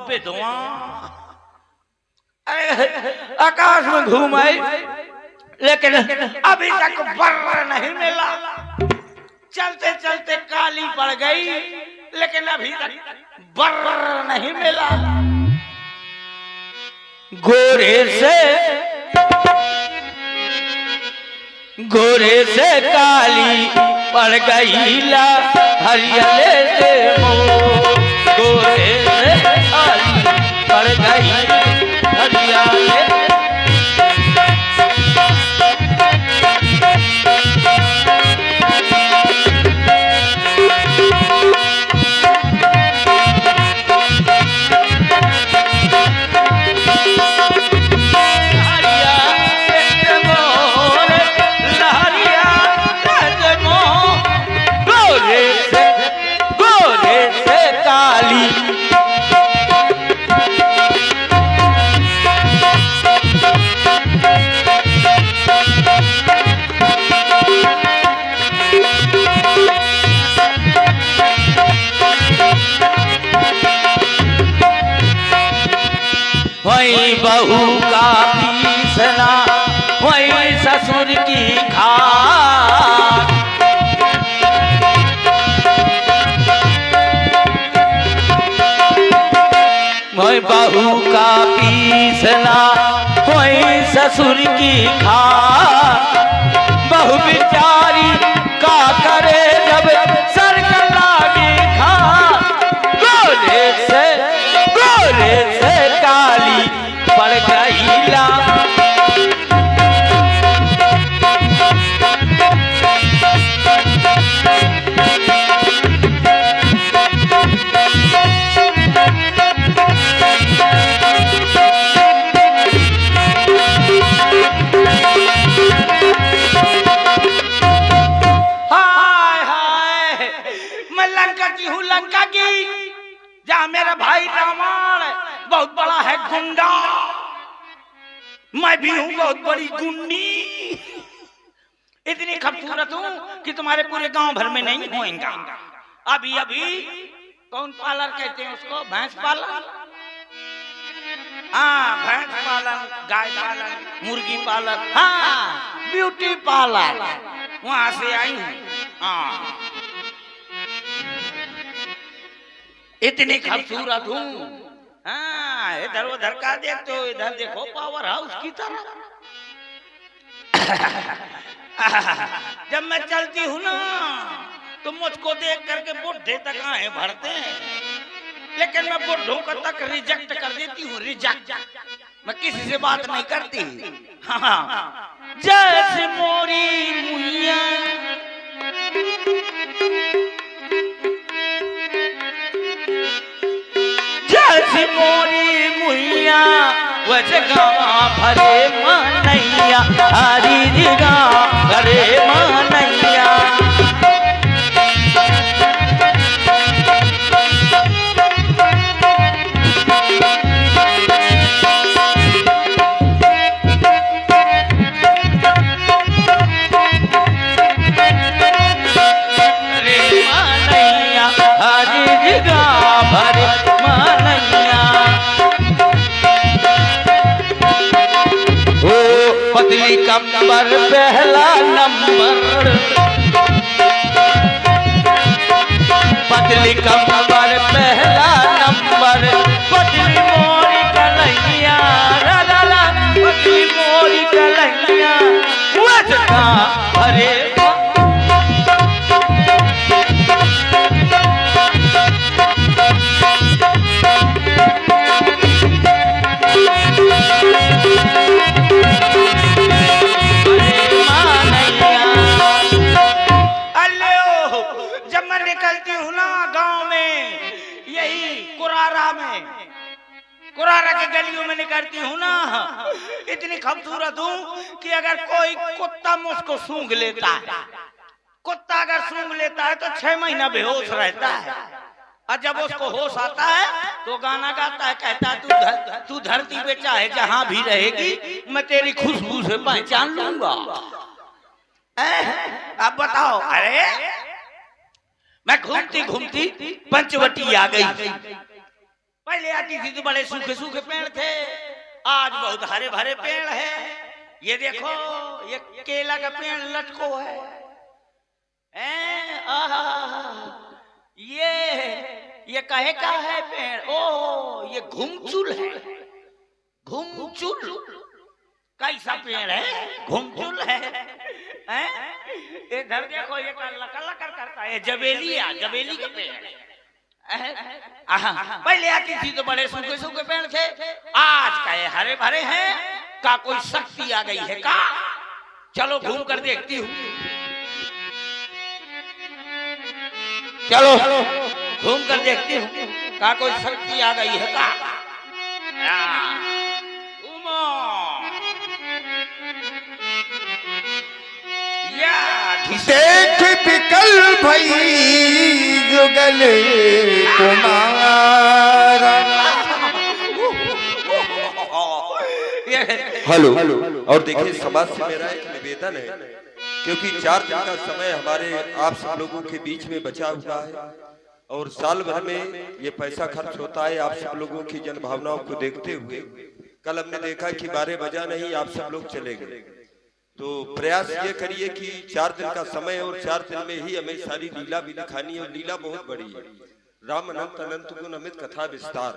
विधवा आकाश में घूम आई, लेकिन अभी तक बर नहीं मिला। चलते चलते काली पड़ गई, लेकिन अभी तक बर नहीं मिला। गोरे से काली पड़ गई ला हरियाले से गोरे से काली पड़ गई हरियाले। वही बहू का पीसना, वही ससुर की खाट। वही बहू का पीसना, वही ससुर की खाट। बहू बिचारी का करे जब सर का लागी खाट। गोरे से काली पड़ गई ला। मैं लंका की हूँ, लंका की, जहाँ मेरा भाई रावण बहुत बड़ा है गुंडा, मैं भी हूँ बहुत बड़ी गुंडी। इतनी खूबसूरत हूँ कि तुम्हारे पूरे गांव भर में नहीं होएगा। अभी अभी कौन पार्लर कहते हैं उसको, भैंस पालन, हाँ भैंस पालन, गाय पालन, मुर्गी पालन, हाँ ब्यूटी पार्लर, वहां से आई हूँ। हाँ इतनी खूबसूरत हूँ। हाँ इधर उधर का देख तो इधर देखो पावर हाउस की तरह। जब मैं चलती हूँ ना तो मुझको देख करके बुढ़े तक आए भरते हैं, लेकिन मैं बुढ़ों को तक रिजेक्ट कर देती हूँ। रिजेक्ट, मैं किसी से बात नहीं करती। हाँ जैसे मोरी मुइया जैसी मोरी मुइया वैसे गाँव भरे मनैया, हरी जी गाँव भरे मनैया। पतली कमर पहला नंबर, पतली कमर पहला नंबर, पतली मोरी कलैया, पतली मोरी कलैया वजका भरे। कुरारा के गलियों में निकलती हूँ ना, इतनी खूबसूरत हूँ कि अगर कोई कुत्ता मुझको सूंघ लेता है, कुत्ता अगर सूंघ लेता है तो 6 महीना बेहोश रहता है, और जब उसको होश आता है तो गाना गाता है, कहता है तू धरती पे चाहे जहां भी रहेगी मैं तेरी खुशबू से पहचान लूंगा। अब बताओ, अरे मैं घूमती घूमती पंचवटी आ गई। पहले आती थी तो बड़े सूखे सूखे पेड़ थे, आज बहुत हरे भरे पेड़ है। ये देखो ये केला का पेड़ लटको है, ये कहे का है पेड़? ओ ये घुमचुल है, घुमचुल कैसा पेड़ है? घुमचुल है। इधर देखो ये कल्ला करता है, जबेलिया, जबेली का पेड़ है। पहले आती थी तो बड़े सूखे सूखे पेड़ थे, आज कहे हरे भरे हैं। का कोई शक्ति आ गई है का? चलो घूम कर देखती हूँ, चलो घूम कर देखती हूँ, का कोई शक्ति आ गई है का? देख बिकल भई जुगल तुम्हारा। हेलो, और देखिए समाज से मेरा एक निवेदन है, क्योंकि 4 दिन का समय हमारे आप सब लोगों के बीच में बचा हुआ है और साल भर में ये पैसा खर्च होता है आप सब लोगों की जन भावनाओं को देखते हुए। कल हमने देखा कि 12 बजा नहीं, आप सब लोग चले गए। तो प्रयास ये करिए कि 4 दिन का समय और 4 दिन में ही हमें सारी लीला भी दिखानी है, और लीला बहुत बड़ी है। राम अनंत अनंत गुण अमित कथा विस्तार।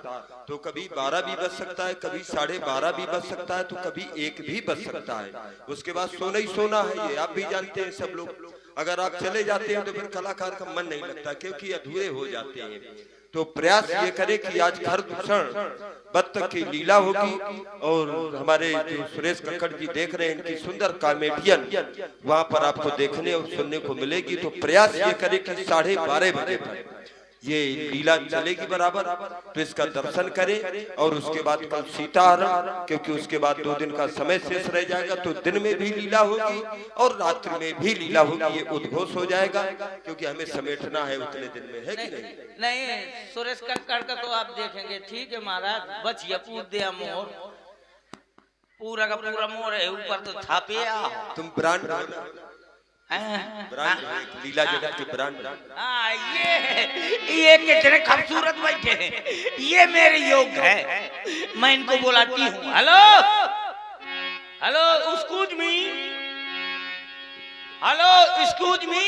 तो कभी 12 भी बज सकता है, कभी 12:30 भी बज सकता है, तो कभी 1 भी बज सकता है। उसके बाद सोना ही सोना है, ये आप भी जानते हैं सब लोग। अगर आप चले जाते हैं तो फिर कलाकार का मन नहीं लगता, क्योंकि अधूरे हो जाते हैं। तो प्रयास ये करें कि आज घर दूषण बत्तख की लीला होगी, और हमारे जो सुरेश कक्कड़ जी देख रहे हैं, इनकी सुंदर कॉमेडियन वहां पर आपको देखने और सुनने को मिलेगी। तो प्रयास ये करें कि 12:30 बजे ये लीला चलेगी बराबर, तो इसका दर्शन करें। और उसके बाद कल सीताहरण, क्योंकि उसके बाद 2 दिन का समय शेष रह जाएगा, तो दिन में भी लीला होगी और रात्रि में भी लीला होगी। ये उद्घोष हो जाएगा, क्योंकि हमें समेटना है उतने दिन में, है कि नहीं? नहीं, सुरेश कक्कड़ का तो आप देखेंगे, ठीक है महाराज। बचिया पूछ दिया मोर, पूरा का पूरा मोर है, ऊपर तो छापे। तुम ब्रांड लीला जगत के ब्रांड। ये कितने खूबसूरत बैठे हैं, ये मेरे योग है। मैं इनको बुलाती हूँ। Hello hello excuse me, hello excuse me,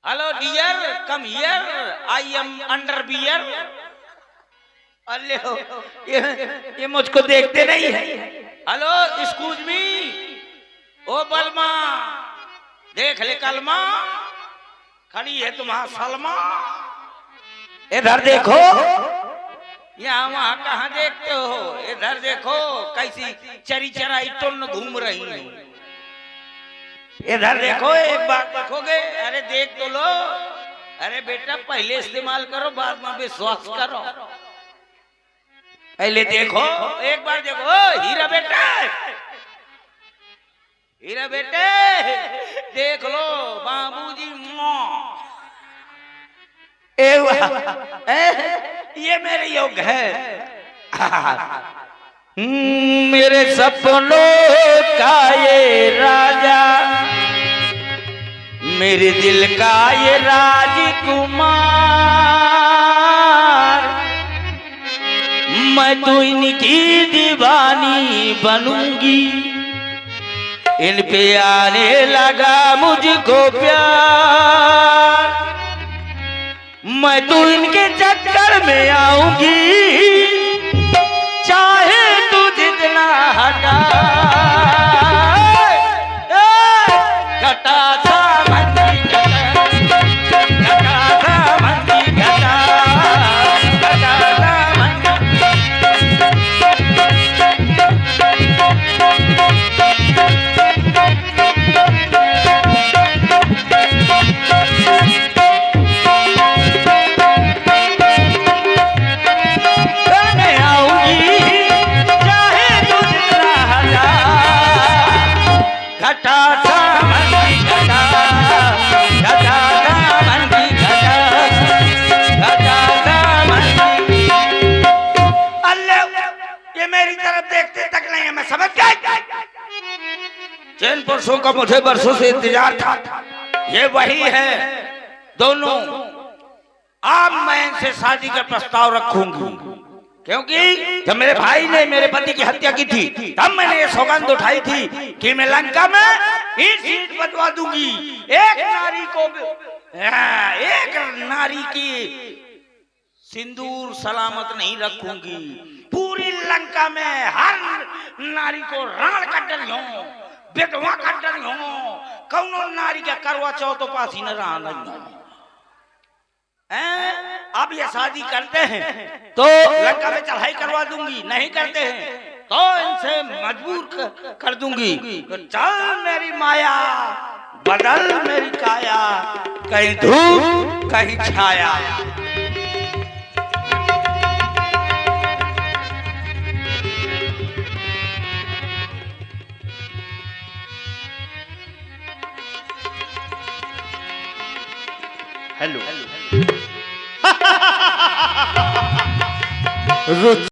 hello dear come here, I am under bear. अल्ले हो, ये मुझको देखते नहीं है। हेलो एक्सक्यूज मी, ओ बलमा देख ले कलमा, खड़ी है तुम्हारा सलमा। इधर देखो, यहाँ वहाँ कहाँ देखते हो? इधर देखो कैसी चरी चराई टुन घूम रही है। इधर देखो, एक बार देखोगे, अरे देख तो लो। अरे बेटा पहले इस्तेमाल करो, बाद में विश्वास करो। पहले देखो, एक बार देखो। हीरा बेटा, हीरा बेटे देख लो बाबूजी। ये मेरे योग है। मेरे सपनों का ये राजा, मेरे दिल का ये राजकुमार, मैं तो इनकी दीवानी बनूंगी। इन पे आने लगा मुझको प्यार, मैं तो इनके चक्कर में आऊंगी, चाहे तू जितना हटा। घटा सा मंदी घटा, घटा सा मंदी घटा, घटा सा मंदी। जिन पुरुषों का मुझे बरसों से इंतजार था, ये वही है। दोनों अब मैं इनसे शादी का प्रस्ताव रखूंगी, क्योंकि जब मेरे भाई ने मेरे पति की हत्या की थी तब मैंने ये सौगंध उठाई थी कि मैं लंका में ईंट बजवा दूंगी, एक नारी की सिंदूर सलामत नहीं रखूंगी। पूरी लंका में हर नारी को राण कर डरी हो, बेटवा कर डरी हो, कौनो नारी का करवा चौथ पास ही न रहा। अब ये शादी करते हैं तो लंका में चढ़ाई करवा दूंगी, नहीं करते हैं तो इनसे मजबूर कर दूंगी। तो चल मेरी माया बदल मेरी काया, कहीं धूप कहीं छाया। हेलो